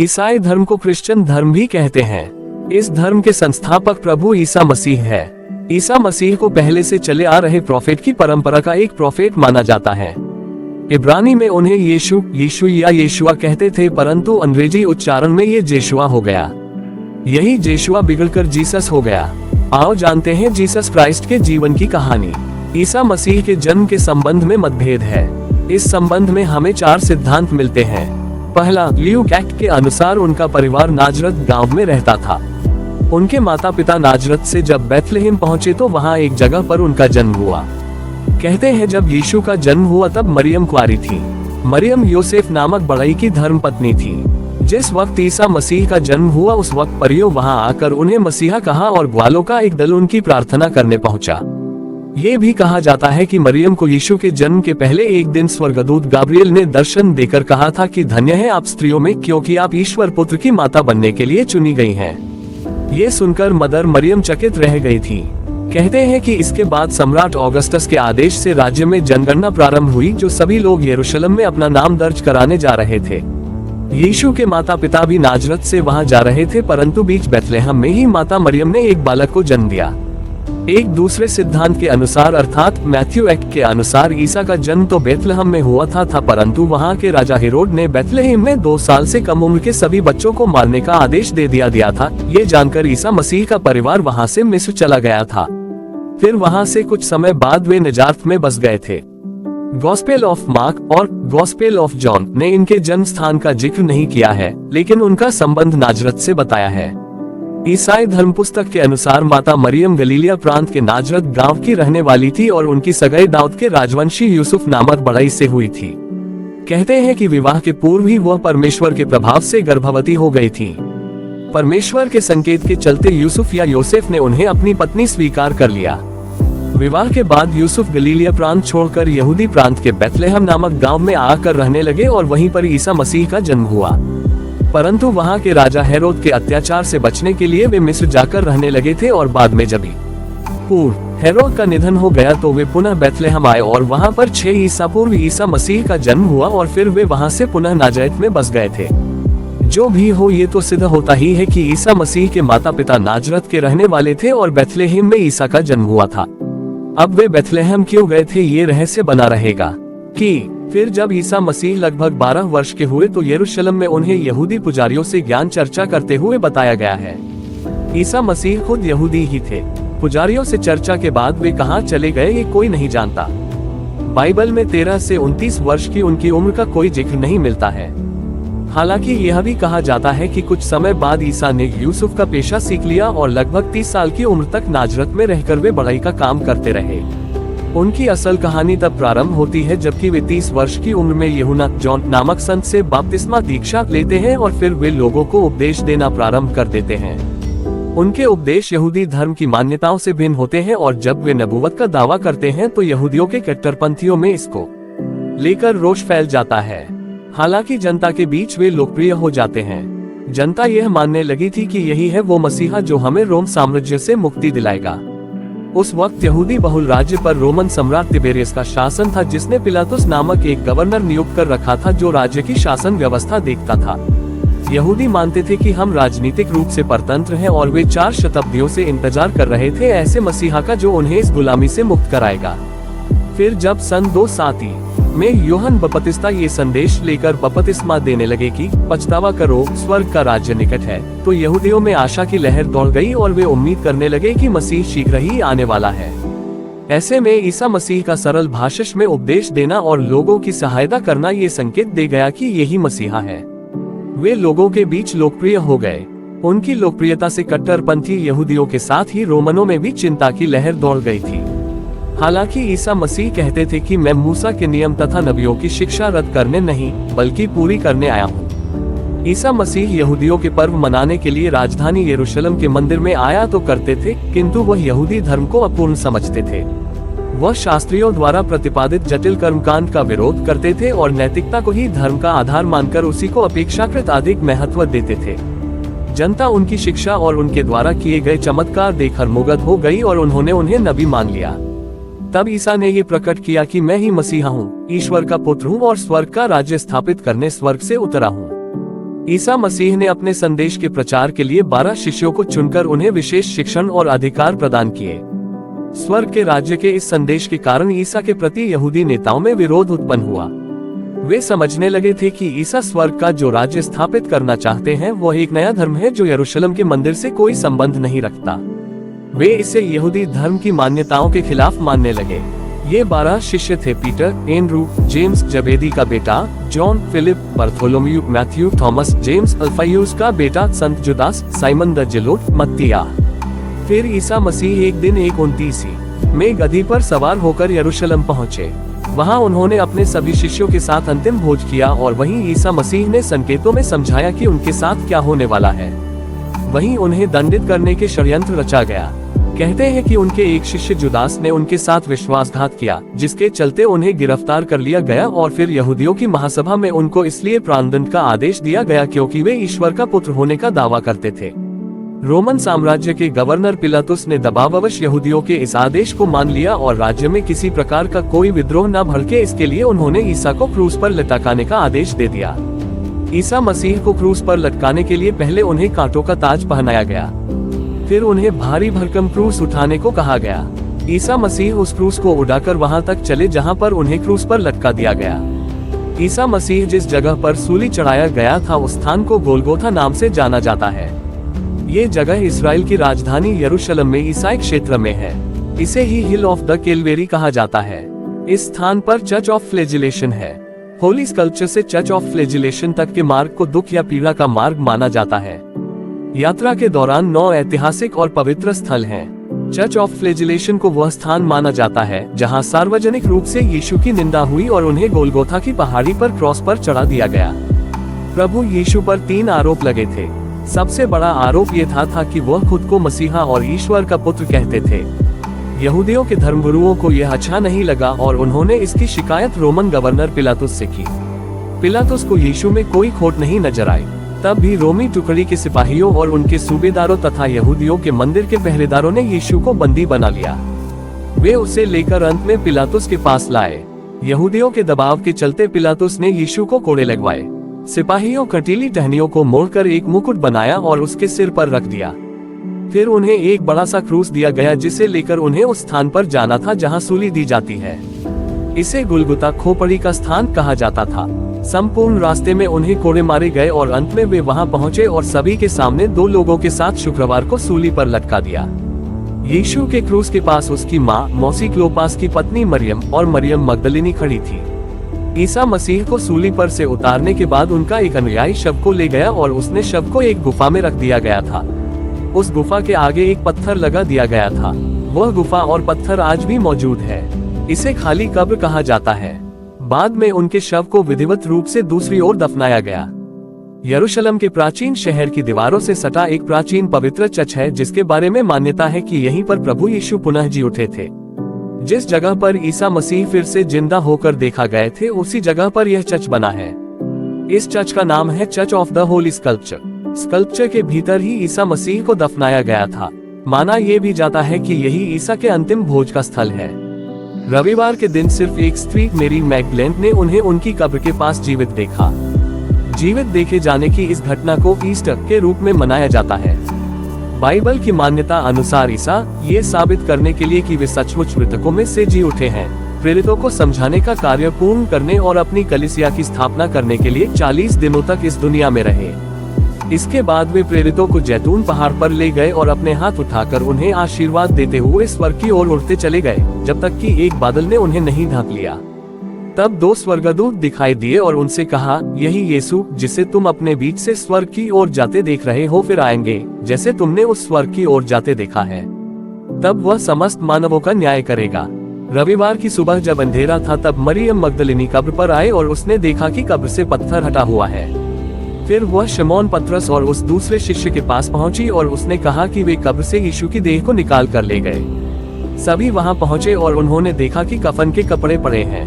ईसाई धर्म को क्रिश्चियन धर्म भी कहते हैं। इस धर्म के संस्थापक प्रभु ईसा मसीह है। ईसा मसीह को पहले से चले आ रहे प्रोफेट की परंपरा का एक प्रोफेट माना जाता है। इब्रानी में उन्हें यीशु या यीशुआ कहते थे, परंतु अंग्रेजी उच्चारण में ये जेशुआ हो गया। यही जेशुआ बिगड़कर जीसस हो गया। आओ जानते हैं जीसस क्राइस्ट के जीवन की कहानी। ईसा मसीह के जन्म के संबंध में मतभेद है। इस संबंध में हमें 4 सिद्धांत मिलते हैं। पहला, ल्यूक एक्ट के अनुसार उनका परिवार नाजरत गांव में रहता था। उनके माता पिता नाजरत से जब बैथलेहेम पहुंचे तो वहां एक जगह पर उनका जन्म हुआ। कहते हैं जब यीशु का जन्म हुआ तब मरियम कुंवारी थी। मरियम योसेफ नामक बड़ई की धर्मपत्नी थी। जिस वक्त ईसा मसीह का जन्म हुआ उस वक्त परियों वहां आकर उन्हें मसीहा कहा और ग्वालों का एक दल उनकी प्रार्थना करने पहुंचा। ये भी कहा जाता है कि मरियम को यीशु के जन्म के पहले एक दिन स्वर्गदूत गाब्रिएल ने दर्शन देकर कहा था कि धन्य है आप स्त्रियों में, क्योंकि आप ईश्वर पुत्र की माता बनने के लिए चुनी गई हैं। ये सुनकर मदर मरियम चकित रह गई थी। कहते हैं कि इसके बाद सम्राट ऑगस्टस के आदेश से राज्य में जनगणना प्रारंभ हुई, जो सभी लोग यरूशलेम में अपना नाम दर्ज कराने जा रहे थे। यीशु के माता पिता भी नाजरत से वहां जा रहे थे, परंतु बीच बैथलेहम में ही माता मरियम ने एक बालक को जन्म दिया। एक दूसरे सिद्धांत के अनुसार अर्थात मैथ्यू एक्ट के अनुसार ईसा का जन्म तो बैथलेहम में हुआ था, परंतु वहां के राजा हेरोड ने बैथलेहम में 2 साल से कम उम्र के सभी बच्चों को मारने का आदेश दे दिया था। ये जानकर ईसा मसीह का परिवार वहां से मिस्र चला गया था। फिर वहां से कुछ समय बाद वे नजारत में बस गए थे। गॉस्पेल ऑफ मार्क और गॉस्पेल ऑफ जॉन ने इनके जन्म स्थान का जिक्र नहीं किया है, लेकिन उनका संबंध नाजरत से बताया है। ईसाई धर्म पुस्तक के अनुसार माता मरियम गलीलिया प्रांत के नाजरत गांव की रहने वाली थी और उनकी सगाई दाऊद के राजवंशी यूसुफ नामक बड़ई से हुई थी। कहते हैं कि विवाह के पूर्व ही वह परमेश्वर के प्रभाव से गर्भवती हो गई थी। परमेश्वर के संकेत के चलते यूसुफ या योसेफ ने उन्हें अपनी पत्नी स्वीकार कर लिया। विवाह के बाद यूसुफ गलीलिया प्रांत छोड़कर यहूदी प्रांत के बैथलेहम नामक गांव में आकर रहने लगे और वहीं पर ईसा मसीह का जन्म हुआ। परंतु वहां के राजा हेरोद के अत्याचार से बचने के लिए वे मिस्र जाकर रहने लगे थे और बाद में जब हेरोद का निधन हो गया तो वे पुनः बैथलेहम आए और वहां पर 6 ईसा पूर्व ईसा मसीह का जन्म हुआ और फिर वे वहां से पुनः नाजरत में बस गए थे। जो भी हो, ये तो सिद्ध होता ही है कि ईसा मसीह के माता पिता नाजरत के रहने वाले थे और बैथलेहम में ईसा का जन्म हुआ था। अब वे बैथलेहम क्यों गए थे ये रहस्य बना रहेगा। कि फिर जब ईसा मसीह लगभग 12 वर्ष के हुए तो यरूशलेम में उन्हें यहूदी पुजारियों से ज्ञान चर्चा करते हुए बताया गया है। ईसा मसीह खुद यहूदी ही थे। पुजारियों से चर्चा के बाद वे कहां चले गए ये कोई नहीं जानता। बाइबल में 13 से 29 वर्ष की उनकी उम्र का कोई जिक्र नहीं मिलता है। हालांकि यह भी कहा जाता है कि कुछ समय बाद ईसा ने यूसुफ का पेशा सीख लिया और लगभग 30 साल की उम्र तक नाजरत में रहकर वे बड़ाई का काम करते रहे। उनकी असल कहानी तब प्रारंभ होती है जबकि वे 30 वर्ष की उम्र में यूहन्ना जॉन नामक संत से बपतिस्मा दीक्षा लेते हैं और फिर वे लोगों को उपदेश देना प्रारंभ कर देते हैं। उनके उपदेश यहूदी धर्म की मान्यताओं से भिन्न होते हैं और जब वे नबूवत का दावा करते हैं तो यहूदियों के कट्टरपंथियों में इसको लेकर रोष फैल जाता है। हालांकि जनता के बीच वे लोकप्रिय हो जाते हैं। जनता यह मानने लगी थी कि यही है वो मसीहा जो हमें रोम साम्राज्य से मुक्ति दिलाएगा। उस वक्त यहूदी बहुल राज्य पर रोमन सम्राट तिबेरियस का शासन था, जिसने पिलातुस नामक एक गवर्नर नियुक्त कर रखा था जो राज्य की शासन व्यवस्था देखता था। यहूदी मानते थे कि हम राजनीतिक रूप से परतंत्र हैं और वे 4 शताब्दियों से इंतजार कर रहे थे ऐसे मसीहा का जो उन्हें इस गुलामी से मुक्त कराएगा। फिर जब सन 2 में यूहन्ना बपतिस्मा ये संदेश लेकर बपतिस्मा देने लगे कि पछतावा करो, स्वर्ग का राज्य निकट है, तो यहूदियों में आशा की लहर दौड़ गई और वे उम्मीद करने लगे कि मसीह शीघ्र ही आने वाला है। ऐसे में ईसा मसीह का सरल भाषा में उपदेश देना और लोगों की सहायता करना ये संकेत दे गया कि यही मसीहा है। वे लोगों के बीच लोकप्रिय हो गए। उनकी लोकप्रियता से कट्टरपंथी यहूदियों के साथ ही रोमनों में भी चिंता की लहर दौड़ गई थी। हालांकि ईसा मसीह कहते थे कि मैं मूसा के नियम तथा नबियों की शिक्षा रद्द करने नहीं बल्कि पूरी करने आया हूँ। ईसा मसीह यहूदियों के पर्व मनाने के लिए राजधानी यरूशलेम के मंदिर में आया तो करते थे, किंतु वह यहूदी धर्म को अपूर्ण समझते थे। वह शास्त्रियों द्वारा प्रतिपादित जटिल कर्मकांड का विरोध करते थे और नैतिकता को ही धर्म का आधार मानकर उसी को अपेक्षाकृत अधिक महत्व देते थे। जनता उनकी शिक्षा और उनके द्वारा किए गए चमत्कार देखकर मुग्ध हो गई और उन्होंने उन्हें नबी मान लिया। तब ईसा ने ये प्रकट किया कि मैं ही मसीहा हूँ, ईश्वर का पुत्र हूँ और स्वर्ग का राज्य स्थापित करने स्वर्ग से उतरा हूँ। ईसा मसीह ने अपने संदेश के प्रचार के लिए 12 शिष्यों को चुनकर उन्हें विशेष शिक्षण और अधिकार प्रदान किए। स्वर्ग के राज्य के इस संदेश के कारण ईसा के प्रति यहूदी नेताओं में विरोध उत्पन्न हुआ। वे समझने लगे थे कि ईसा स्वर्ग का जो राज्य स्थापित करना चाहते हैं वह एक नया धर्म है जो यरूशलेम के मंदिर से कोई संबंध नहीं रखता। वे इसे यहूदी धर्म की मान्यताओं के खिलाफ मानने लगे। ये 12 शिष्य थे पीटर, एंड्रू, जेम्स जबेदी का बेटा, John, Philip, Bartholomew, Matthew, Thomas, James Alphaeus का बेटा, संत जुदास, साइमन द जेलोट, मत्तिया। फिर ईसा मसीह एक दिन 1:29 में गधी पर सवार होकर यरूशलेम पहुँचे। वहाँ उन्होंने अपने सभी शिष्यों के साथ अंतिम भोज किया और वहीं ईसा मसीह ने संकेतों में समझाया कि उनके साथ क्या होने वाला है। वहीं उन्हें दंडित करने के षड्यंत्र रचा गया। कहते हैं कि उनके एक शिष्य जुदास ने उनके साथ विश्वासघात किया, जिसके चलते उन्हें गिरफ्तार कर लिया गया और फिर यहूदियों की महासभा में उनको इसलिए प्राणदंड का आदेश दिया गया क्योंकि वे ईश्वर का पुत्र होने का दावा करते थे। रोमन साम्राज्य के गवर्नर पिलातुस ने दबाववश यहूदियों के इस आदेश को मान लिया और राज्य में किसी प्रकार का कोई विद्रोह न भड़के इसके लिए उन्होंने ईसा को क्रूस पर लटकाने का आदेश दे दिया। ईसा मसीह को क्रूस पर लटकाने के लिए पहले उन्हें कांटों का ताज पहनाया गया, फिर उन्हें भारी भरकम क्रूस उठाने को कहा गया। ईसा मसीह उस क्रूस को उड़ाकर वहां तक चले जहां पर उन्हें क्रूस पर लटका दिया गया। ईसा मसीह जिस जगह पर सूली चढ़ाया गया था उस स्थान को गोलगोथा नाम से जाना जाता है। ये जगह इसराइल की राजधानी यरूशलेम में ईसाई क्षेत्र में है। इसे ही हिल ऑफ द कैलवेरी कहा जाता है। इस स्थान पर चर्च ऑफ फ्लेजिलेशन है। होली स्कल्पचर से चर्च ऑफ फ्लेजिलेशन तक के मार्ग को दुख या पीड़ा का मार्ग माना जाता है। यात्रा के दौरान 9 ऐतिहासिक और पवित्र स्थल हैं। चर्च ऑफ फ्लेजिलेशन को वह स्थान माना जाता है जहां सार्वजनिक रूप से यीशु की निंदा हुई और उन्हें गोलगोथा की पहाड़ी पर क्रॉस पर चढ़ा दिया गया। प्रभु यीशु पर 3 आरोप लगे थे। सबसे बड़ा आरोप ये था कि वह खुद को मसीहा और ईश्वर का पुत्र कहते थे। यहूदियों के धर्मगुरुओं को यह अच्छा नहीं लगा और उन्होंने इसकी शिकायत रोमन गवर्नर पिलातुस से की। पिलातुस को यीशु में कोई खोट नहीं नजर आई। तब भी रोमी टुकड़ी के सिपाहियों और उनके सूबेदारों तथा यहूदियों के मंदिर के पहरेदारों ने यीशु को बंदी बना लिया। वे उसे लेकर अंत में पिलातुस के पास लाए। यहूदियों के दबाव के चलते पिलातुस ने यीशु को कोड़े लगवाए। सिपाहियों कंटीली टहनियों को मोड़कर एक मुकुट बनाया और उसके सिर पर रख दिया। फिर उन्हें एक बड़ा सा क्रूस दिया गया जिसे लेकर उन्हें उस स्थान पर जाना था जहां सूली दी जाती है। इसे गुलगुता खोपड़ी का स्थान कहा जाता था। संपूर्ण रास्ते में उन्हें कोड़े मारे गए और अंत में वे वहां पहुंचे और सभी के सामने 2 लोगों के साथ शुक्रवार को सूली पर लटका दिया। यीशु के क्रूस के पास उसकी माँ मौसी क्लोपास की पत्नी मरियम और मरियम मगदलिनी खड़ी थी। ईसा मसीह को सूली पर से उतारने के बाद उनका एक अनुयायी शव को ले गया और उसने शव को एक गुफा में रख दिया गया था। उस गुफा के आगे एक पत्थर लगा दिया गया था। वह गुफा और पत्थर आज भी मौजूद है। इसे खाली कब्र कहा जाता है। बाद में उनके शव को विधिवत रूप से दूसरी ओर दफनाया गया। यरूशलेम के प्राचीन शहर की दीवारों से सटा एक प्राचीन पवित्र चर्च है जिसके बारे में मान्यता है कि यहीं पर प्रभु यीशु पुनः जी उठे थे। जिस जगह पर ईसा मसीह फिर से जिंदा होकर देखा गए थे उसी जगह पर यह चर्च बना है। इस चर्च का नाम है church of the Holi sculpture. Sculpture के भीतर ही ईसा मसीह को दफनाया गया था। माना यह भी जाता है कि यही ईसा के अंतिम भोज का स्थल है। रविवार के दिन सिर्फ एक स्त्री मेरी मैगडलेन ने उन्हें उनकी कब्र के पास जीवित देखा। जीवित देखे जाने की इस घटना को ईस्टर के रूप में मनाया जाता है। बाइबल की मान्यता अनुसार ईसा ये साबित करने के लिए कि वे सचमुच मृतकों में से जी उठे हैं, प्रेरितों को समझाने का कार्य पूर्ण करने और अपनी कलीसिया की स्थापना करने के लिए 40 दिनों तक इस दुनिया में रहे। इसके बाद वे प्रेरितों को जैतून पहाड़ पर ले गए और अपने हाथ उठाकर उन्हें आशीर्वाद देते हुए स्वर्ग की ओर उड़ते चले गए जब तक कि एक बादल ने उन्हें नहीं ढक लिया। तब 2 स्वर्गदूत दिखाई दिए और उनसे कहा, यही यीशु जिसे तुम अपने बीच से स्वर्ग की ओर जाते देख रहे हो फिर आएंगे जैसे तुमने उस स्वर्ग की ओर जाते देखा है। तब वह समस्त मानवों का न्याय करेगा। रविवार की सुबह जब अंधेरा था तब मरियम मगदलिनी कब्र पर आए और उसने देखा कि कब्र से पत्थर हटा हुआ है। फिर वह शमौन पतरस और उस दूसरे शिष्य के पास पहुंची और उसने कहा कि वे कब्र से यीशु की देह को निकाल कर ले गए। सभी वहां पहुंचे और उन्होंने देखा कि कफन के कपड़े पड़े हैं।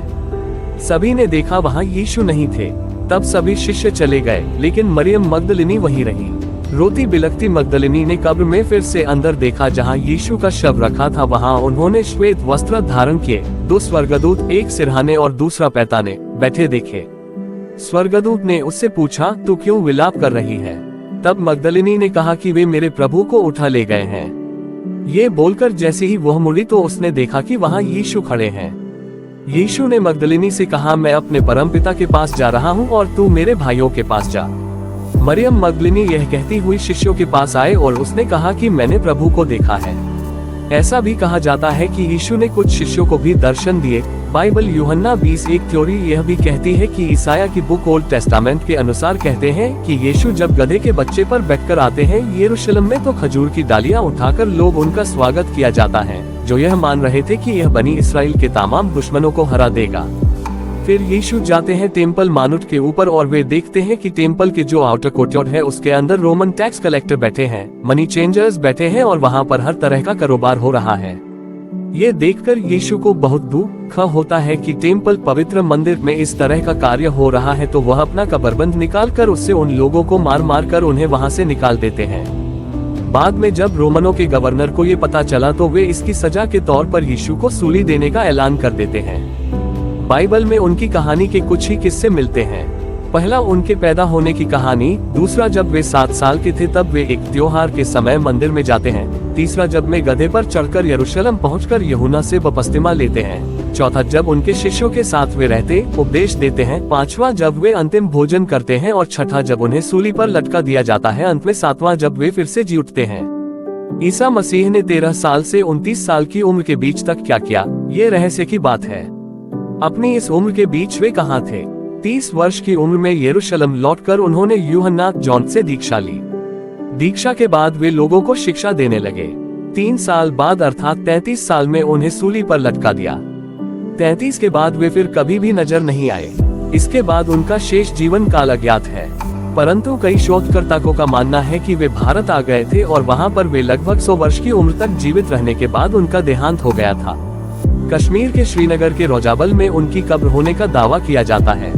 सभी ने देखा वहां यीशु नहीं थे। तब सभी शिष्य चले गए लेकिन मरियम मगदलिनी वहीं रही। रोती बिलखती मगदलिनी ने कब्र में फिर से अंदर देखा जहां यीशु का शव रखा था। वहां उन्होंने श्वेत वस्त्र धारण किए 2 स्वर्गदूत, एक सिरहाने और दूसरा पैताने बैठे देखे। स्वर्गदूत ने उससे पूछा, तू क्यों विलाप कर रही है? तब मगदलिनी ने कहा कि वे मेरे प्रभु को उठा ले गए हैं। ये बोलकर जैसे ही वह मुड़ी तो उसने देखा कि वहाँ यीशु खड़े हैं। यीशु ने मगदलिनी से कहा, मैं अपने परमपिता के पास जा रहा हूँ और तू मेरे भाइयों के पास जा। मरियम मगदलिनी यह कहती हुई शिष्यों के पास आए और उसने कहा कि मैंने प्रभु को देखा है। ऐसा भी कहा जाता है कि यीशु ने कुछ शिष्यों को भी दर्शन दिए। बाइबल यूहन्ना 20 एक थ्योरी यह भी कहती है कि ईसाया की बुक ओल्ड टेस्टामेंट के अनुसार कहते हैं कि यीशु जब गधे के बच्चे पर बैठकर आते हैं यरूशलेम में तो खजूर की डालियां उठाकर लोग उनका स्वागत किया जाता है, जो यह मान रहे थे कि यह बनी इस्राएल के तमाम दुश्मनों को हरा देगा। फिर यीशु जाते हैं टेम्पल माउंट के ऊपर और वे देखते हैं कि टेम्पल के जो आउटर कोर्टयार्ड है उसके अंदर रोमन टैक्स कलेक्टर बैठे हैं, मनी चेंजर्स बैठे हैं और वहाँ पर हर तरह का कारोबार हो रहा है। ये देखकर यीशु को बहुत दुख होता है कि टेम्पल पवित्र मंदिर में इस तरह का कार्य हो रहा है, तो वह अपना कबरबंद निकाल कर उससे उन लोगों को मार मार कर उन्हें वहाँ से निकाल देते हैं। बाद में जब रोमनों के गवर्नर को ये पता चला तो वे इसकी सजा के तौर पर यीशु को सूली देने का ऐलान कर देते हैं। बाइबल में उनकी कहानी के कुछ ही किस्से मिलते हैं। पहला उनके पैदा होने की कहानी, दूसरा जब वे 7 साल के थे तब वे एक त्योहार के समय मंदिर में जाते हैं, तीसरा जब वे गधे पर चढ़कर यरूशलेम पहुंचकर यूहन्ना से बपतिस्मा लेते हैं, चौथा जब उनके शिष्यों के साथ वे रहते उपदेश देते हैं, पांचवा जब वे अंतिम भोजन करते हैं और छठा जब उन्हें सूली पर लटका दिया जाता है, अंत में सातवां जब वे फिर से जी उठते हैं। ईसा मसीह ने 13 साल से 29 साल की उम्र के बीच तक क्या किया, ये रहस्य की बात है। अपनी इस उम्र के बीच वे कहाँ थे? 30 वर्ष की उम्र में यरूशलेम लौटकर उन्होंने यूहन्ना जॉन से दीक्षा ली। दीक्षा के बाद वे लोगों को शिक्षा देने लगे। 3 साल बाद अर्थात 33 साल में उन्हें सूली पर लटका दिया। 33 के बाद वे फिर कभी भी नजर नहीं आए। इसके बाद उनका शेष जीवन काल अज्ञात है, परंतु कई शोधकर्ताओं का मानना है कि वे भारत आ गए थे और वहां पर वे लगभग 100 वर्ष की उम्र तक जीवित रहने के बाद उनका देहांत हो गया था। कश्मीर के श्रीनगर के रोजाबल में उनकी कब्र होने का दावा किया जाता है।